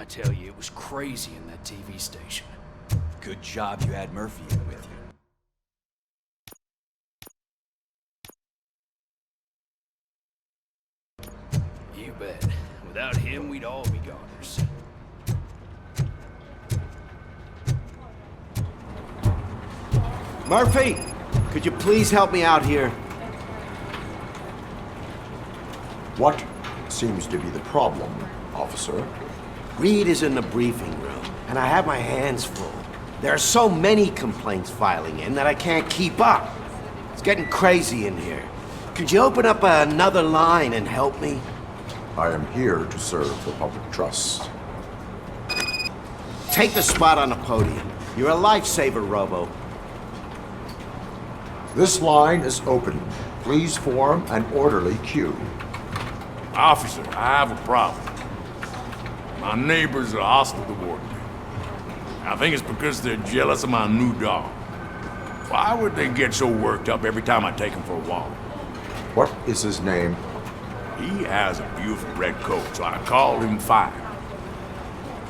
I tell you, it was crazy in that TV station. Good job you had Murphy in with you. You bet. Without him, we'd all be goners. Murphy, could you please help me out here? What seems to be the problem, officer? Reed is in the briefing room, and I have my hands full. There are so many complaints filing in that I can't keep up. It's getting crazy in here. Could you open up another line and help me? I am here to serve the public trust. Take the spot on the podium. You're a lifesaver, Robo. This line is open. Please form an orderly queue. Officer, I have a problem. My neighbors are hostile toward me. I think it's because they're jealous of my new dog. Why would they get so worked up every time I take him for a walk? What is his name? He has a beautiful red coat, so I call him Fire.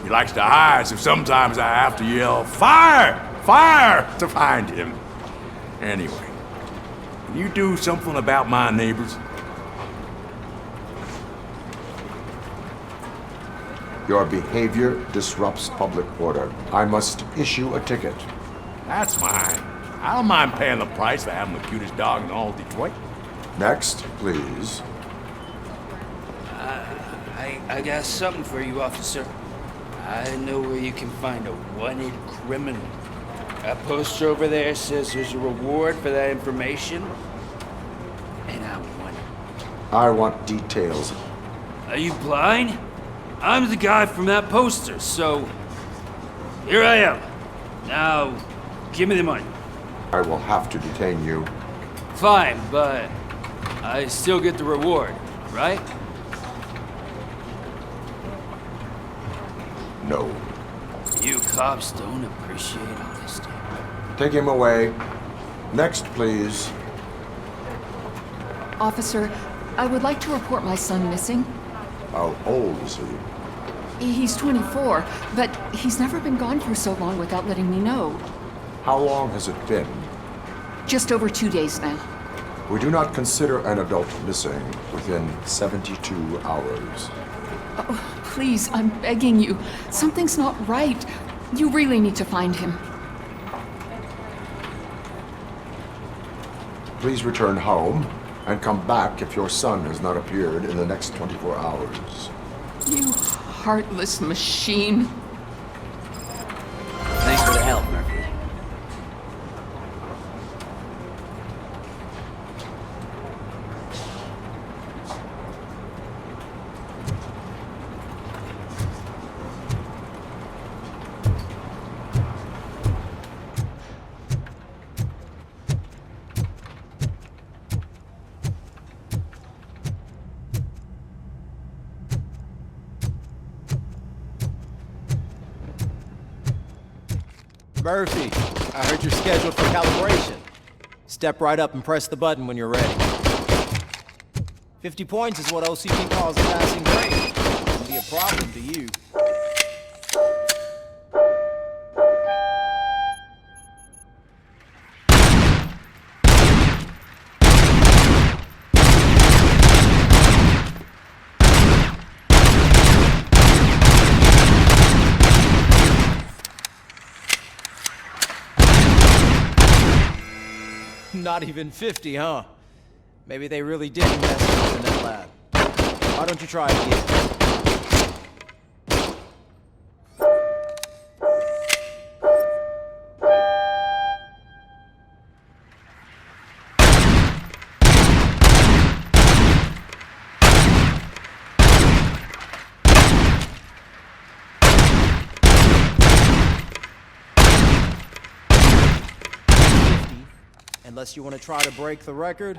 He likes to hide, so sometimes I have to yell, "Fire! Fire!" to find him. Anyway, can you do something about my neighbors? Your behavior disrupts public order. I must issue a ticket. That's fine. I don't mind paying the price for having the cutest dog in all Detroit. Next, please. I got something for you, officer. I know where you can find a wanted criminal. That poster over there says there's a reward for that information, and I want it. I want details. Are you blind? I'm the guy from that poster, so here I am. Now, give me the money. I will have to detain you. Fine, but I still get the reward, right? No. You cops don't appreciate honesty. Take him away. Next, please. Officer, I would like to report my son missing. How old is he? He's 24, but he's never been gone for so long without letting me know. How long has it been? Just over 2 days now. We do not consider an adult missing within 72 hours. Oh, please, I'm begging you. Something's not right. You really need to find him. Please return home and come back if your son has not appeared in the next 24 hours. You heartless machine. Thanks for the help, Murphy. Murphy, I heard you're scheduled for calibration. Step right up and press the button when you're ready. 50 points is what OCP calls a passing grade. Wouldn't be a problem to you. Not even 50, huh? Maybe they really did mess up in that lab. Why don't you try it again? Unless you want to try to break the record.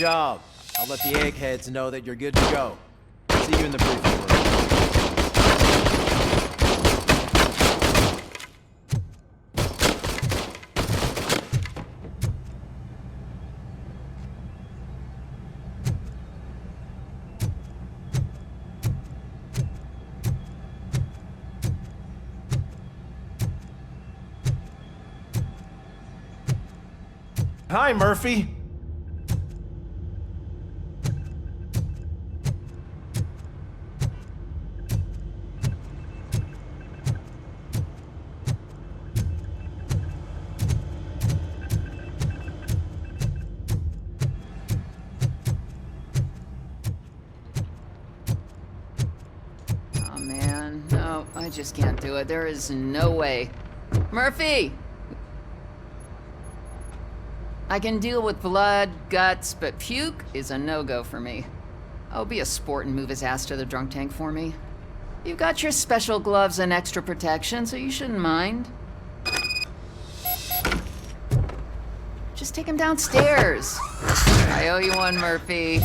job. I'll let the eggheads know that you're good to go. See you in the briefing room. Hi, Murphy. Oh man, no, I just can't do it. There is no way. Murphy! I can deal with blood, guts, but puke is a no-go for me. Oh, be a sport and move his ass to the drunk tank for me. You've got your special gloves and extra protection, so you shouldn't mind. Just take him downstairs. I owe you one, Murphy.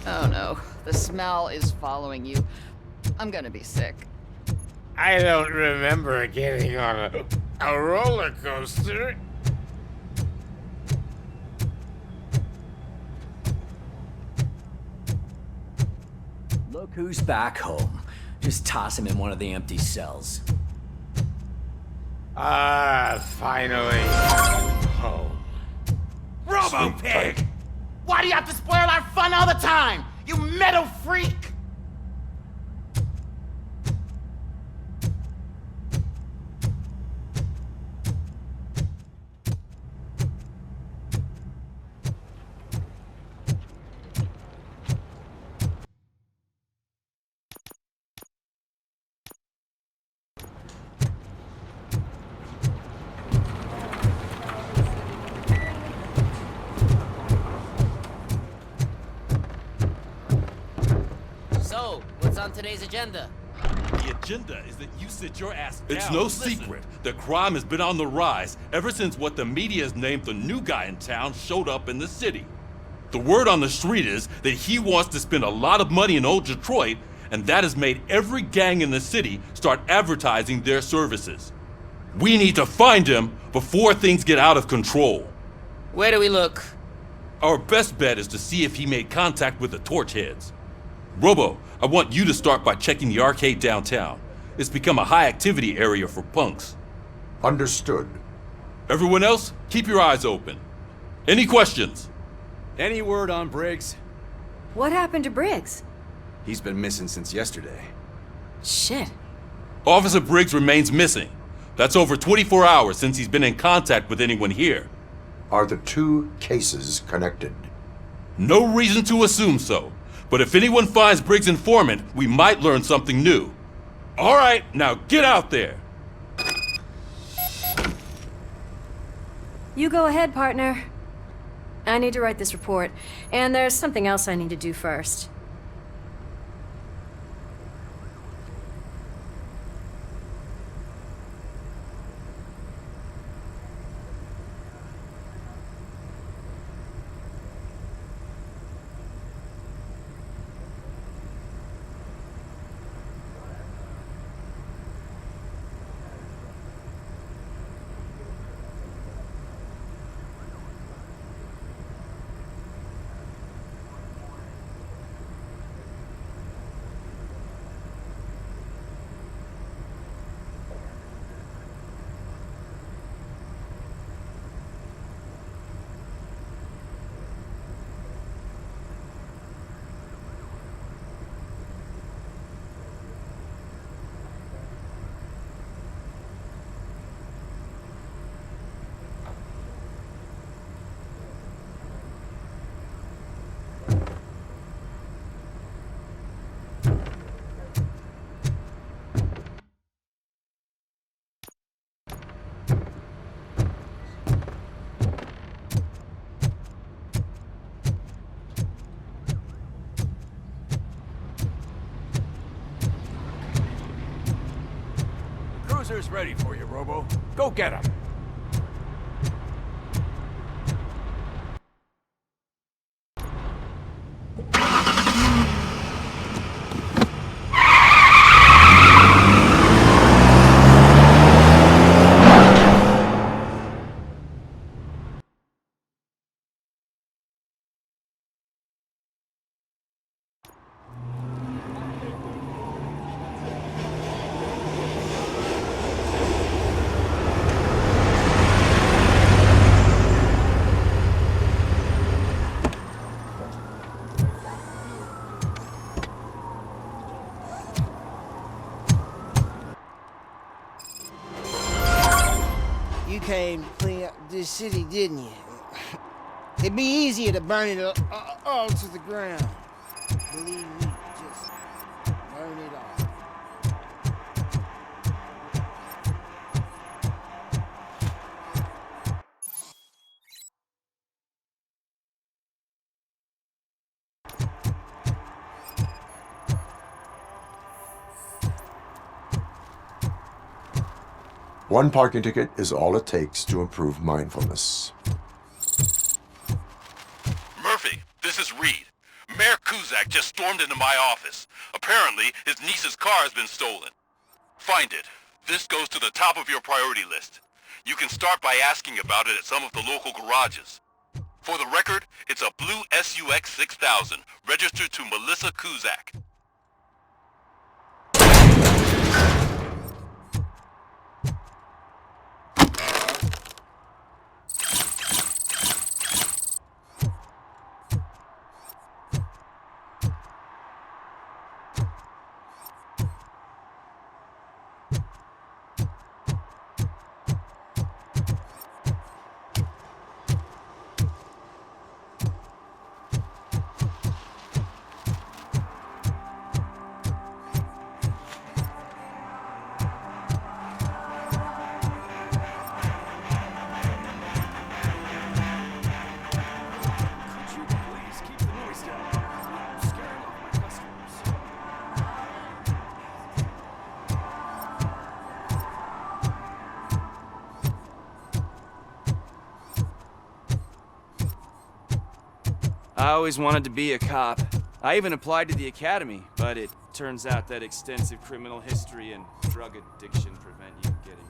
Oh no, the smell is following you. I'm gonna be sick. I don't remember getting on a roller coaster. Look who's back home. Just toss him in one of the empty cells. Finally. Home. Robo-Pig! Why do you have to spoil our fun all the time? You metal freak! So, what's on today's agenda? The agenda is that you sit your ass down. It's no secret that crime has been on the rise ever since what the media has named the new guy in town showed up in the city. The word on the street is that he wants to spend a lot of money in old Detroit, and that has made every gang in the city start advertising their services. We need to find him before things get out of control. Where do we look? Our best bet is to see if he made contact with the Torchheads. Robo, I want you to start by checking the arcade downtown. It's become a high-activity area for punks. Understood. Everyone else, keep your eyes open. Any questions? Any word on Briggs? What happened to Briggs? He's been missing since yesterday. Shit. Officer Briggs remains missing. That's over 24 hours since he's been in contact with anyone here. Are the two cases connected? No reason to assume so. But if anyone finds Briggs' informant, we might learn something new. All right, now get out there. You go ahead, partner. I need to write this report, and there's something else I need to do first. Cruiser's ready for you, Robo. Go get him. came to clean up this city, didn't you? It'd be easier to burn it all to the ground. Believe me, just burn it all. One parking ticket is all it takes to improve mindfulness. Murphy, this is Reed. Mayor Kuzak just stormed into my office. Apparently, his niece's car has been stolen. Find it. This goes to the top of your priority list. You can start by asking about it at some of the local garages. For the record, it's a blue SUX 6000, registered to Melissa Kuzak. I always wanted to be a cop. I even applied to the academy, but it turns out that extensive criminal history and drug addiction prevent you getting in.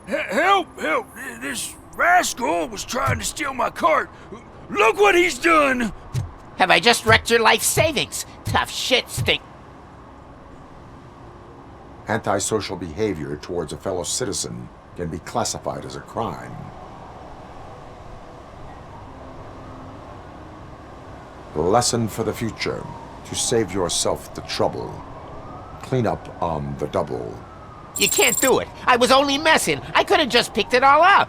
Help! Help! This rascal was trying to steal my cart. Look what he's done! Have I just wrecked your life savings? Tough shit, Stink. Antisocial behavior towards a fellow citizen can be classified as a crime. The lesson for the future: to save yourself the trouble. Clean up on the double. You can't do it. I was only messing. I could have just picked it all up.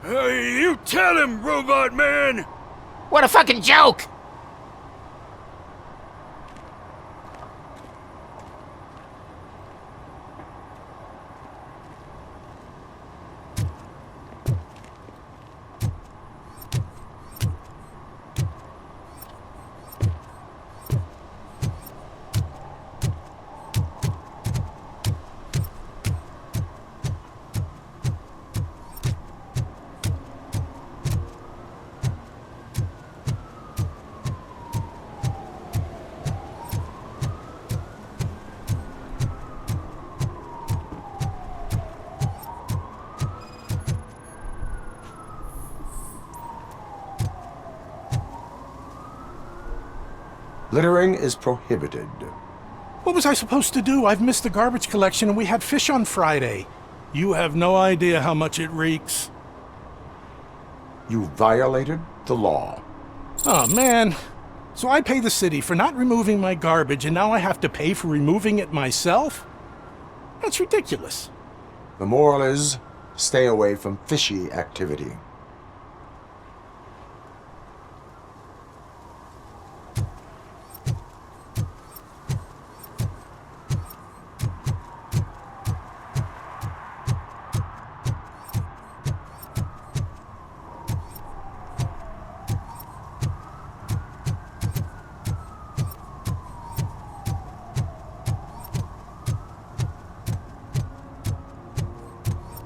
You tell him, Robot Man! What a fucking joke! Littering is prohibited. What was I supposed to do? I've missed the garbage collection and we had fish on Friday. You have no idea how much it reeks. You violated the law. Oh, man. So I pay the city for not removing my garbage and now I have to pay for removing it myself? That's ridiculous. The moral is, stay away from fishy activity.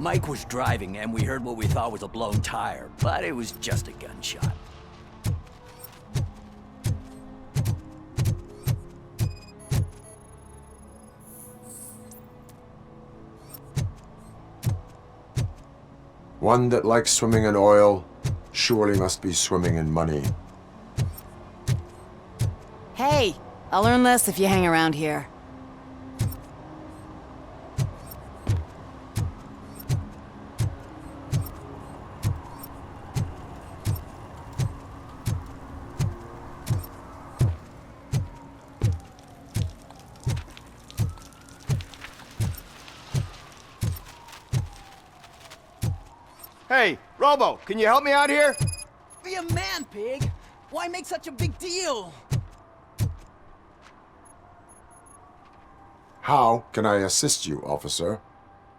Mike was driving and we heard what we thought was a blown tire, but it was just a gunshot. One that likes swimming in oil surely must be swimming in money. Hey, I'll learn less if you hang around here. Hey, Robo, can you help me out here? Be a man, pig! Why make such a big deal? How can I assist you, officer?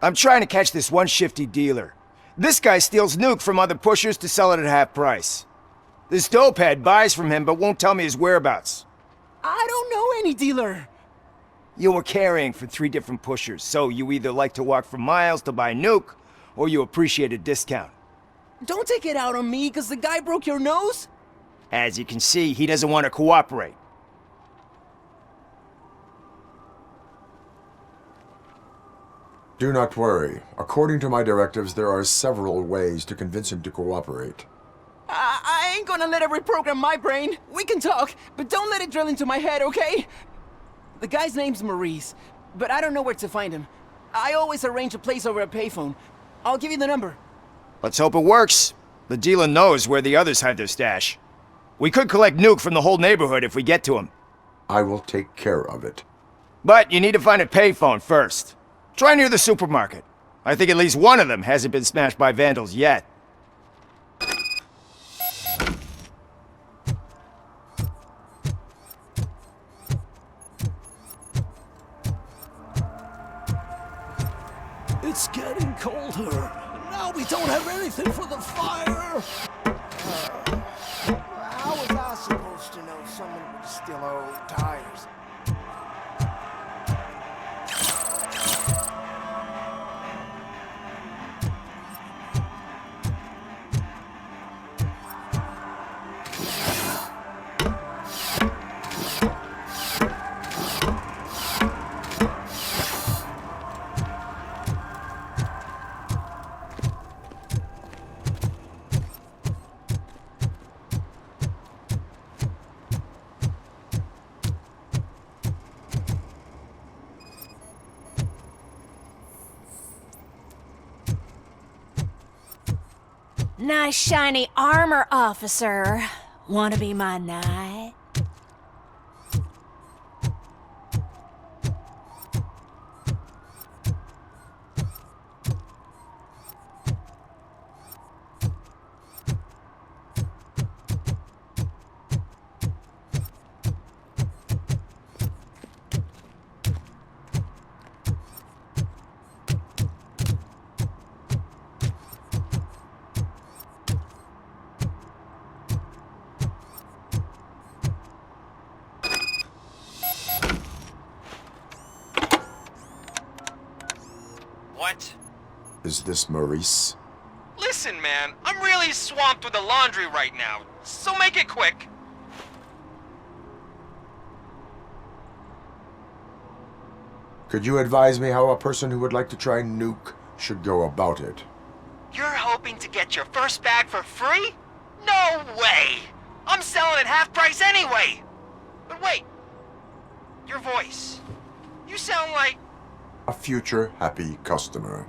I'm trying to catch this one shifty dealer. This guy steals nuke from other pushers to sell it at half price. This dopehead buys from him but won't tell me his whereabouts. I don't know any dealer. You were carrying for 3 different pushers, so you either like to walk for miles to buy nuke, or you appreciate a discount. Don't take it out on me, because the guy broke your nose? As you can see, he doesn't want to cooperate. Do not worry. According to my directives, there are several ways to convince him to cooperate. I ain't gonna let it reprogram my brain. We can talk, but don't let it drill into my head, okay? The guy's name's Maurice, but I don't know where to find him. I always arrange a place over a payphone. I'll give you the number. Let's hope it works. The dealer knows where the others hide their stash. We could collect nuke from the whole neighborhood if we get to him. I will take care of it. But you need to find a payphone first. Try near the supermarket. I think at least one of them hasn't been smashed by vandals yet. It's getting colder. Now we don't have anything for the fire. How was I supposed to know someone would steal our old tires? Nice shiny armor, officer. Wanna be my knight? What? Is this Maurice? Listen, man, I'm really swamped with the laundry right now, so make it quick. Could you advise me how a person who would like to try nuke should go about it? You're hoping to get your first bag for free? No way! I'm selling at half price anyway! But wait, your voice. You sound like... A future happy customer.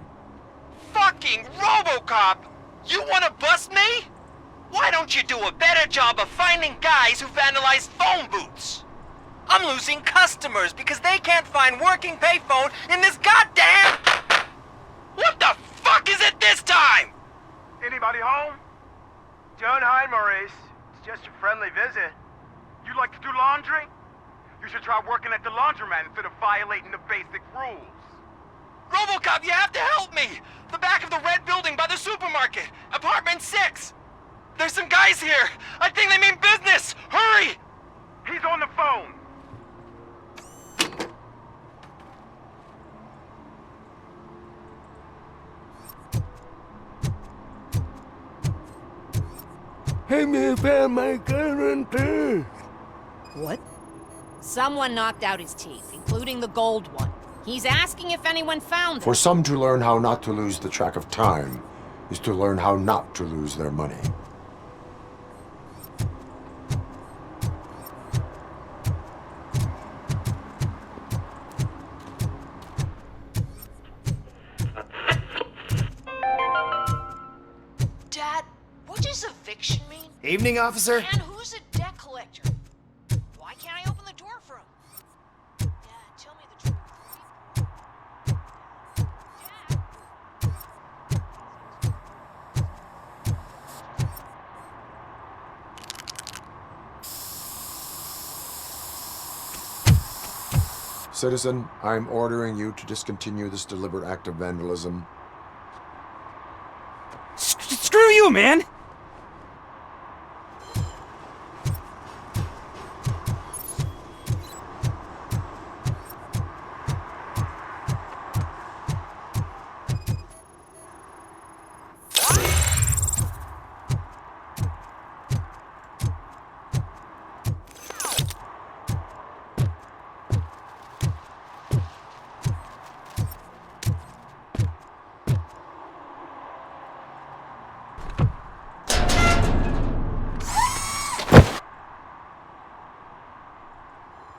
fucking Robocop! You wanna bust me? Why don't you do a better job of finding guys who vandalize phone booths? I'm losing customers because they can't find working payphone in this goddamn... What the fuck is it this time? Anybody home? Don't hide, Maurice. It's just a friendly visit. You like to do laundry? You should try working at the laundromat instead of violating the basic rules. Robocop, you have to help me! The back of the red building by the supermarket, apartment 6. There's some guys here. I think they mean business. Hurry! He's on the phone. Hey, me found my guarantee. What? Someone knocked out his teeth, including the gold one. He's asking if anyone found them. For some to learn how not to lose the track of time is to learn how not to lose their money. Evening, officer. And who's a debt collector? Why can't I open the door for him? Dad, tell me the truth. Citizen, I'm ordering you to discontinue this deliberate act of vandalism. Screw you, man!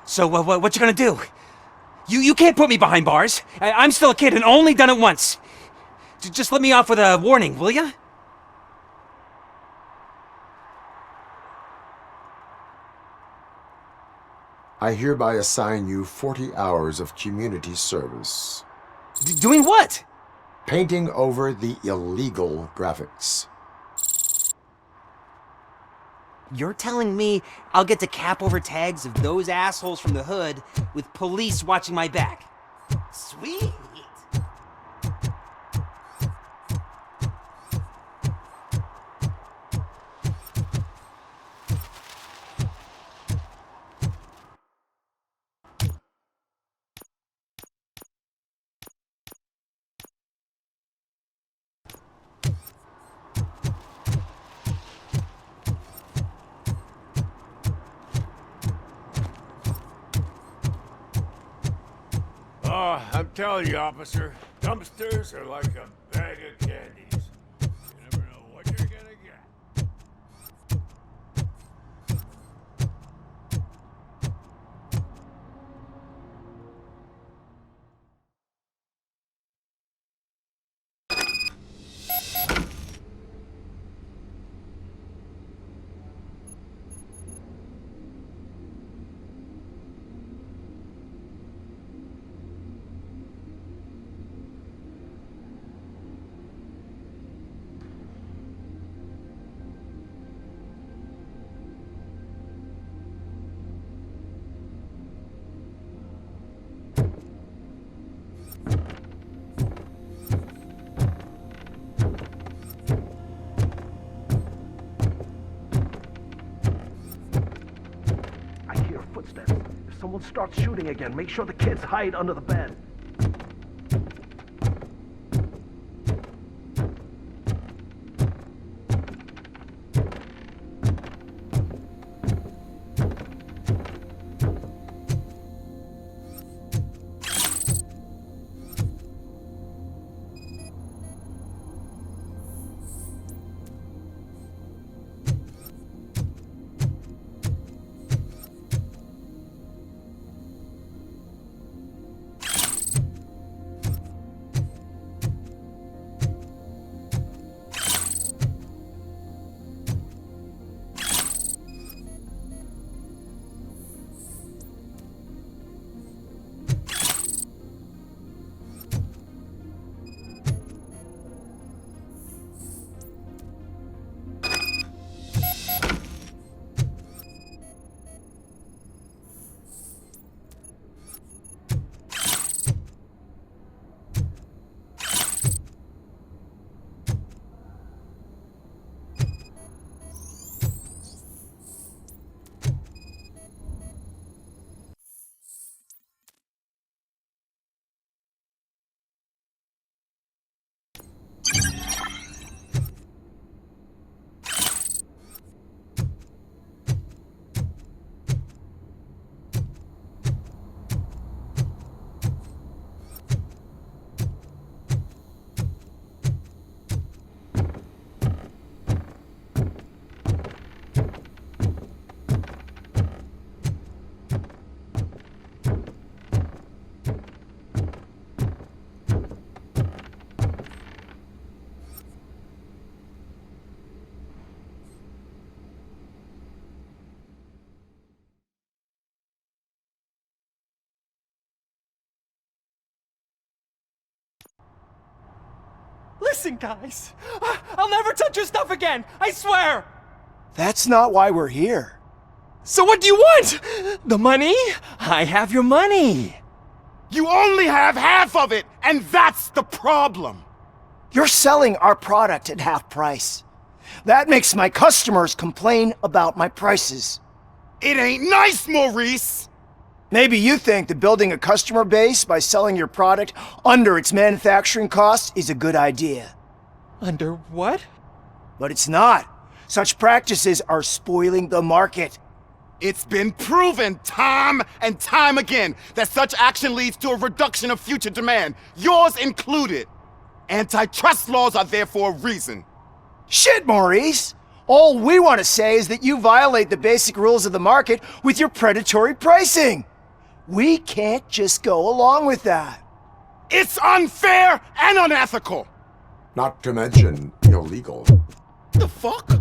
So, what you gonna do? You can't put me behind bars. I'm still a kid and only done it once. Just let me off with a warning, will ya? I hereby assign you 40 hours of community service. Doing what? Painting over the illegal graphics. You're telling me I'll get to cap over tags of those assholes from the hood with police watching my back? Sweet! Oh, I'm telling you, officer, dumpsters are like a bag of candies. You never know what you're gonna get. Footsteps. If someone starts shooting again, make sure the kids hide under the bed. Listen, guys. I'll never touch your stuff again. I swear. That's not why we're here. So what do you want? The money? I have your money. You only have half of it, and that's the problem. You're selling our product at half price. That makes my customers complain about my prices. It ain't nice, Maurice! Maybe you think that building a customer base by selling your product under its manufacturing costs is a good idea. Under what? But it's not. Such practices are spoiling the market. It's been proven time and time again that such action leads to a reduction of future demand, yours included. Antitrust laws are there for a reason. Shit, Maurice! All we want to say is that you violate the basic rules of the market with your predatory pricing. We can't just go along with that. It's unfair and unethical! Not to mention illegal. The fuck?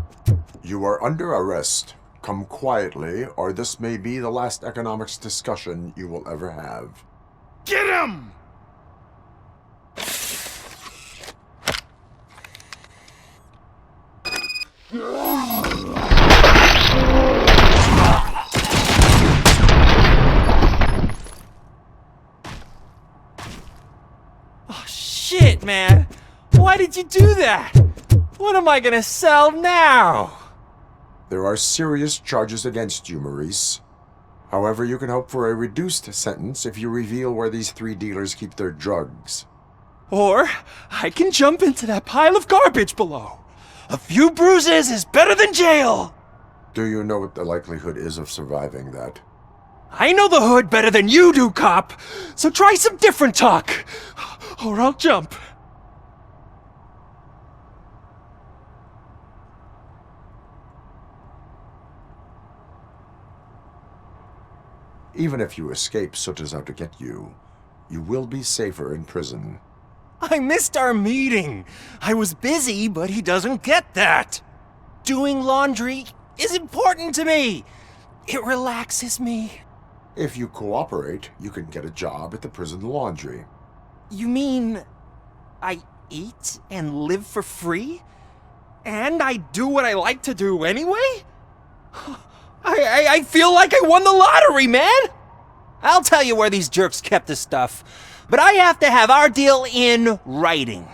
You are under arrest. Come quietly, or this may be the last economics discussion you will ever have. Get him! Oh, shit, man. Why did you do that? What am I gonna sell now? There are serious charges against you, Maurice. However, you can hope for a reduced sentence if you reveal where these 3 dealers keep their drugs. Or I can jump into that pile of garbage below. A few bruises is better than jail. Do you know what the likelihood is of surviving that? I know the hood better than you do, cop. So try some different talk, or I'll jump. Even if you escape Suta's out to get you, you will be safer in prison. I missed our meeting. I was busy, but he doesn't get that. Doing laundry is important to me. It relaxes me. If you cooperate, you can get a job at the prison laundry. You mean I eat and live for free? And I do what I like to do anyway? I feel like I won the lottery, man! I'll tell you where these jerks kept the stuff, but I have to have our deal in writing.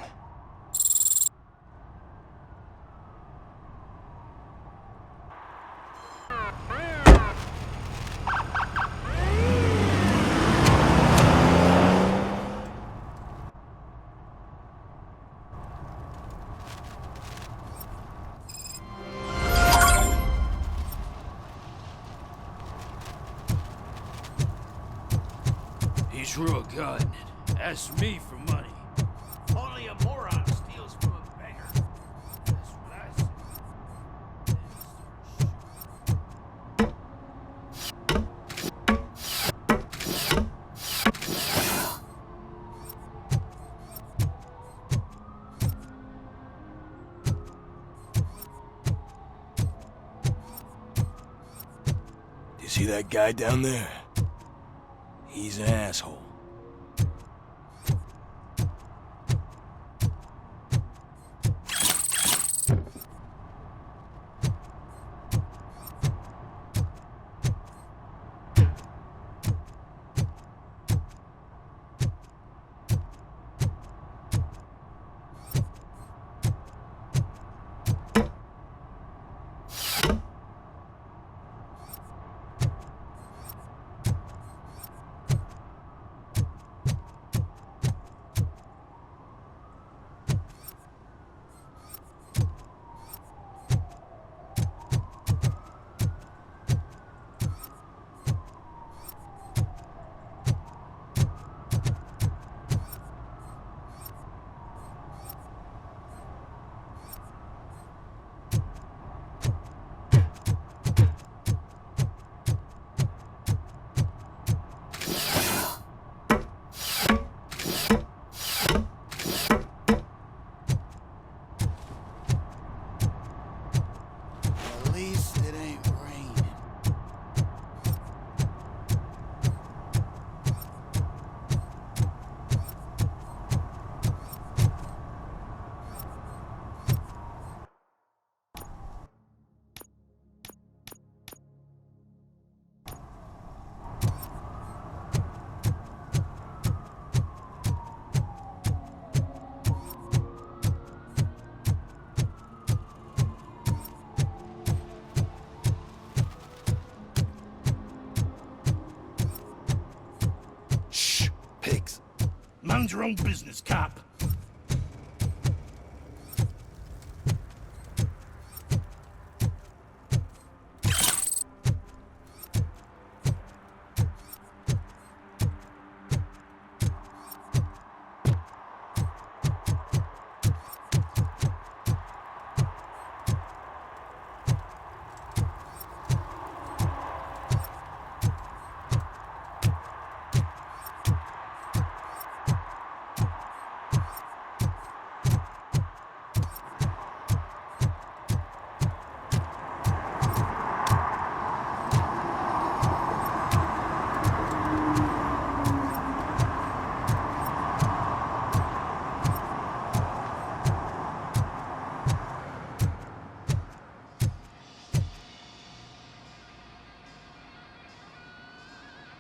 Drew a gun and asked me for money. Only a moron steals from a beggar. That's what I say. You see that guy down there? He's an asshole. Mind your own business, cop.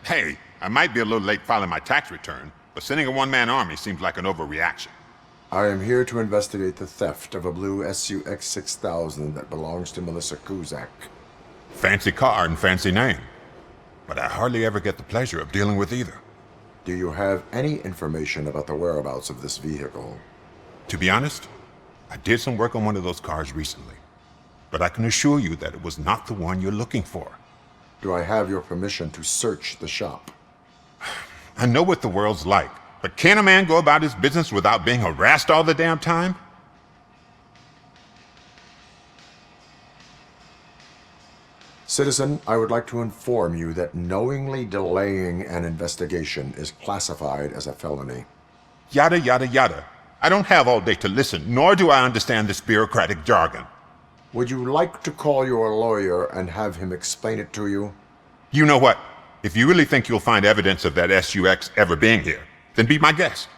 Hey, I might be a little late filing my tax return, but sending a one-man army seems like an overreaction. I am here to investigate the theft of a blue SUX 6000 that belongs to Melissa Kuzak. Fancy car and fancy name, but I hardly ever get the pleasure of dealing with either. Do you have any information about the whereabouts of this vehicle? To be honest, I did some work on one of those cars recently, but I can assure you that it was not the one you're looking for. Do I have your permission to search the shop? I know what the world's like, but can a man go about his business without being harassed all the damn time? Citizen, I would like to inform you that knowingly delaying an investigation is classified as a felony. Yada, yada, yada. I don't have all day to listen, nor do I understand this bureaucratic jargon. Would you like to call your lawyer and have him explain it to you? You know what? If you really think you'll find evidence of that SUX ever being here, then be my guest.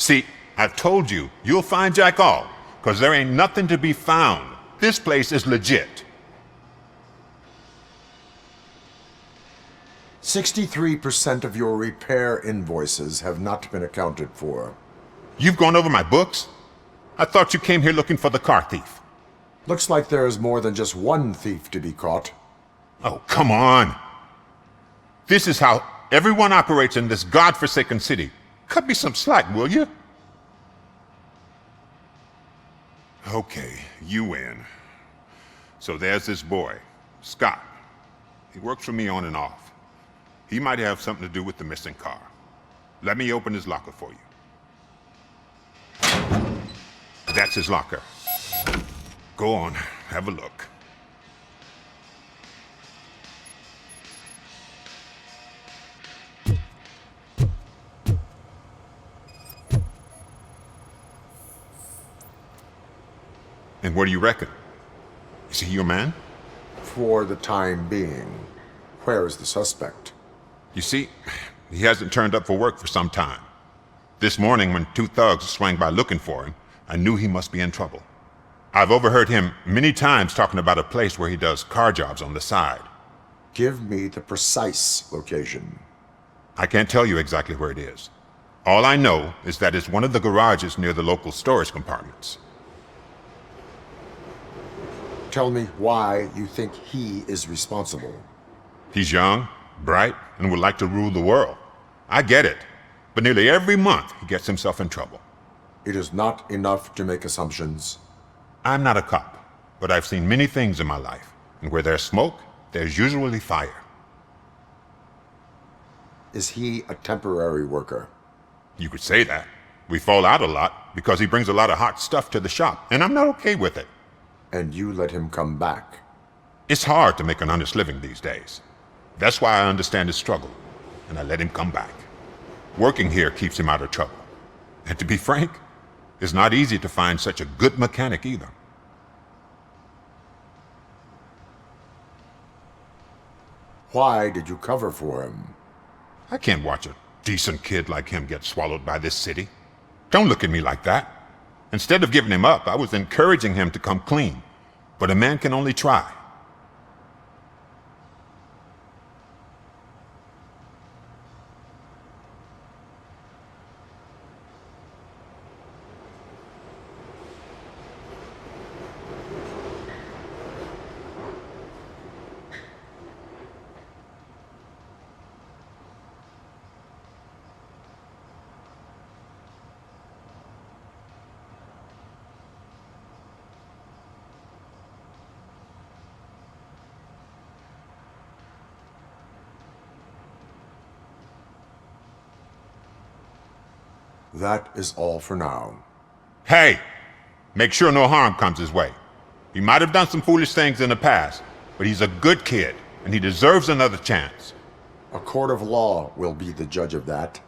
See, I've told you, you'll find Jack all, because there ain't nothing to be found. This place is legit. 63% of your repair invoices have not been accounted for. You've gone over my books? I thought you came here looking for the car thief. Looks like there is more than just one thief to be caught. Oh, come on. This is how everyone operates in this godforsaken city. Cut me some slack, will you? Okay, you win. So there's this boy, Scott. He works for me on and off. He might have something to do with the missing car. Let me open his locker for you. That's his locker. Go on, have a look. And what do you reckon? Is he your man? For the time being. Where is the suspect? You see, he hasn't turned up for work for some time. This morning, when two thugs swang by looking for him, I knew he must be in trouble. I've overheard him many times talking about a place where he does car jobs on the side. Give me the precise location. I can't tell you exactly where it is. All I know is that it's one of the garages near the local storage compartments. Tell me why you think he is responsible. He's young, bright, and would like to rule the world. I get it. But nearly every month, he gets himself in trouble. It is not enough to make assumptions. I'm not a cop, but I've seen many things in my life. And where there's smoke, there's usually fire. Is he a temporary worker? You could say that. We fall out a lot because he brings a lot of hot stuff to the shop, and I'm not okay with it. And you let him come back? It's hard to make an honest living these days. That's why I understand his struggle, and I let him come back. Working here keeps him out of trouble. And to be frank, it's not easy to find such a good mechanic either. Why did you cover for him? I can't watch a decent kid like him get swallowed by this city. Don't look at me like that. Instead of giving him up, I was encouraging him to come clean. But a man can only try. That is all for now. Hey! Make sure no harm comes his way. He might have done some foolish things in the past, but he's a good kid, and he deserves another chance. A court of law will be the judge of that.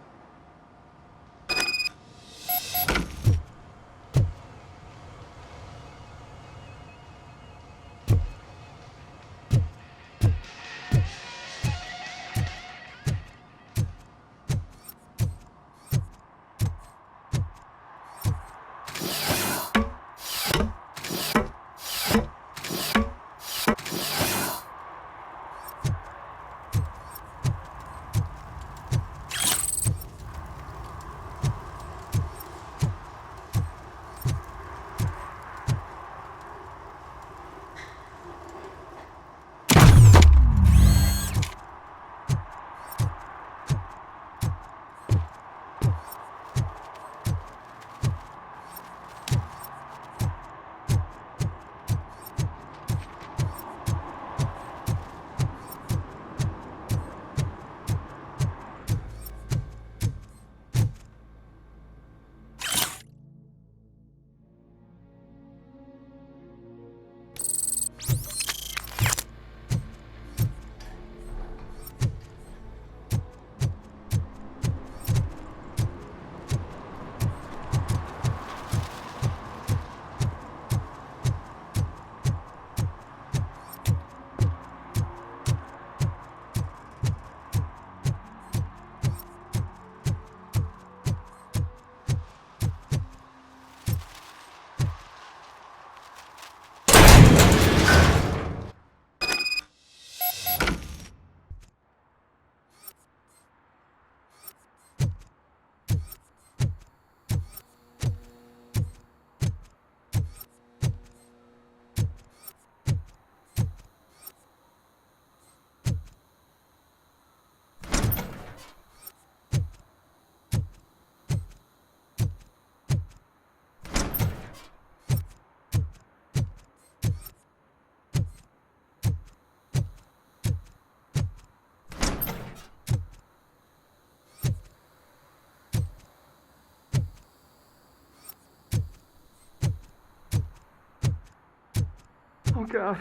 Oh God,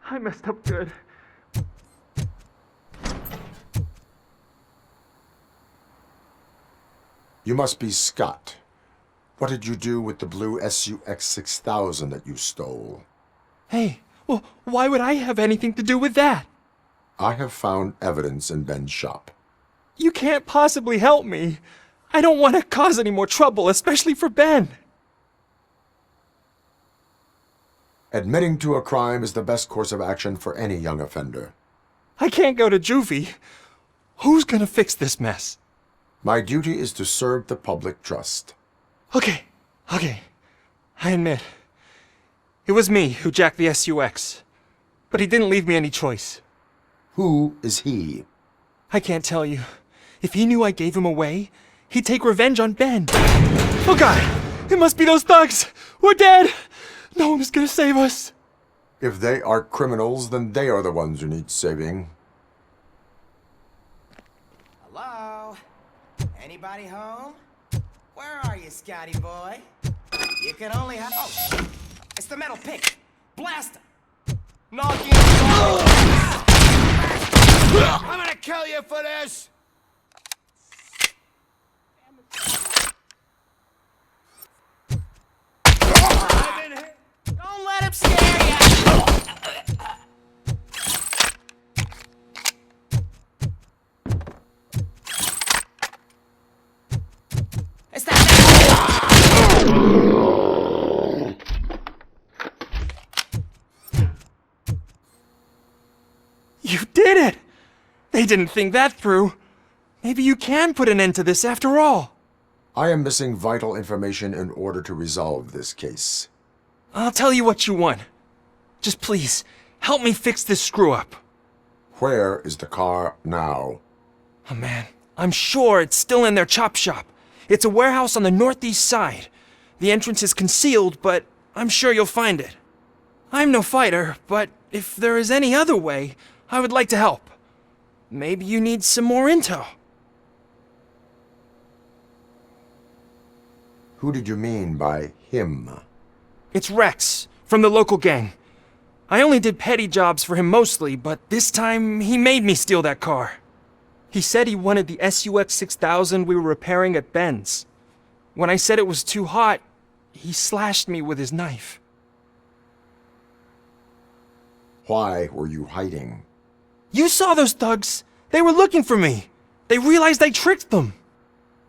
I messed up good. You must be Scott. What did you do with the blue SUX 6000 that you stole? Hey, well, why would I have anything to do with that? I have found evidence in Ben's shop. You can't possibly help me. I don't want to cause any more trouble, especially for Ben. Admitting to a crime is the best course of action for any young offender. I can't go to juvie. Who's gonna fix this mess? My duty is to serve the public trust. Okay. I admit. It was me who jacked the SUX. But he didn't leave me any choice. Who is he? I can't tell you. If he knew I gave him away, he'd take revenge on Ben. Oh God! It must be those thugs! We're dead! No one is gonna save us. If they are criminals, then they are the ones who need saving. Hello? Anybody home? Where are you, Scotty boy? You can only have. Oh! It's the metal pick! Blast him! Knock you! I'm gonna kill you for this! Don't let him scare you! It's that. You did it! They didn't think that through. Maybe you can put an end to this after all. I am missing vital information in order to resolve this case. I'll tell you what you want. Just please, help me fix this screw-up. Where is the car now? Oh man, I'm sure it's still in their chop shop. It's a warehouse on the northeast side. The entrance is concealed, but I'm sure you'll find it. I'm no fighter, but if there is any other way, I would like to help. Maybe you need some more intel. Who did you mean by him? It's Rex, from the local gang. I only did petty jobs for him mostly, but this time he made me steal that car. He said he wanted the SUX 6000 we were repairing at Ben's. When I said it was too hot, he slashed me with his knife. Why were you hiding? You saw those thugs! They were looking for me! They realized I tricked them!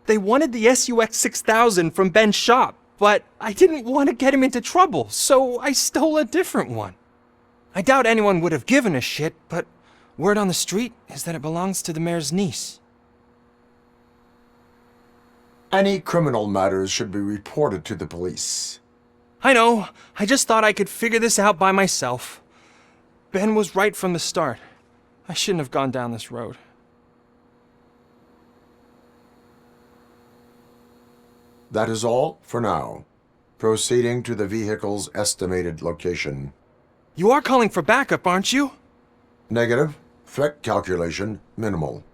They wanted the SUX 6000 from Ben's shop, but I didn't want to get him into trouble, so I stole a different one. I doubt anyone would have given a shit, but word on the street is that it belongs to the mayor's niece. Any criminal matters should be reported to the police. I know, I just thought I could figure this out by myself. Ben was right from the start. I shouldn't have gone down this road. That is all for now. Proceeding to the vehicle's estimated location. You are calling for backup, aren't you? Negative. Threat calculation minimal.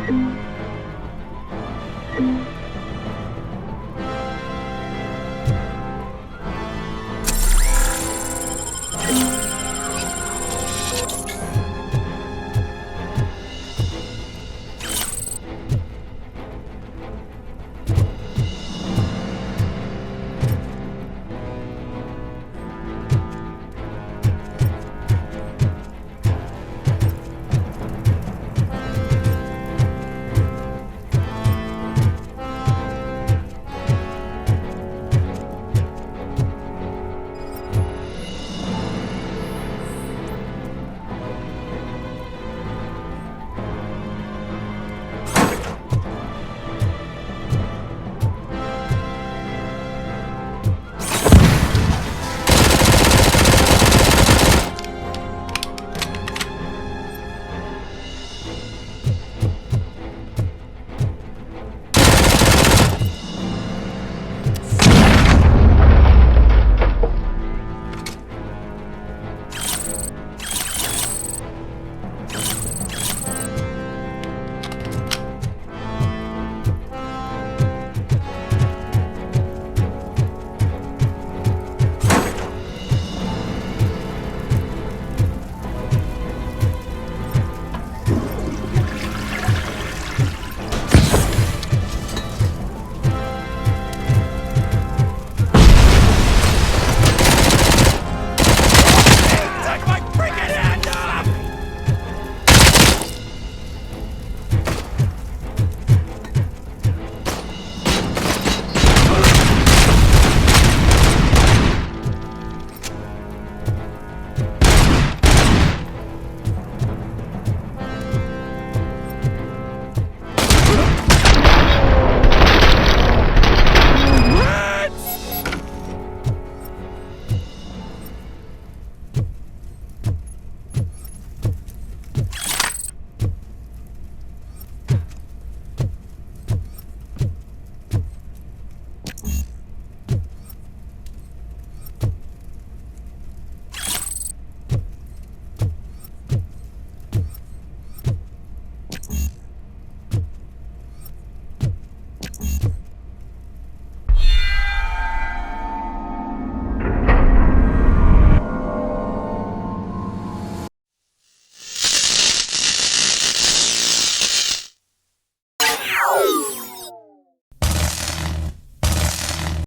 Bye.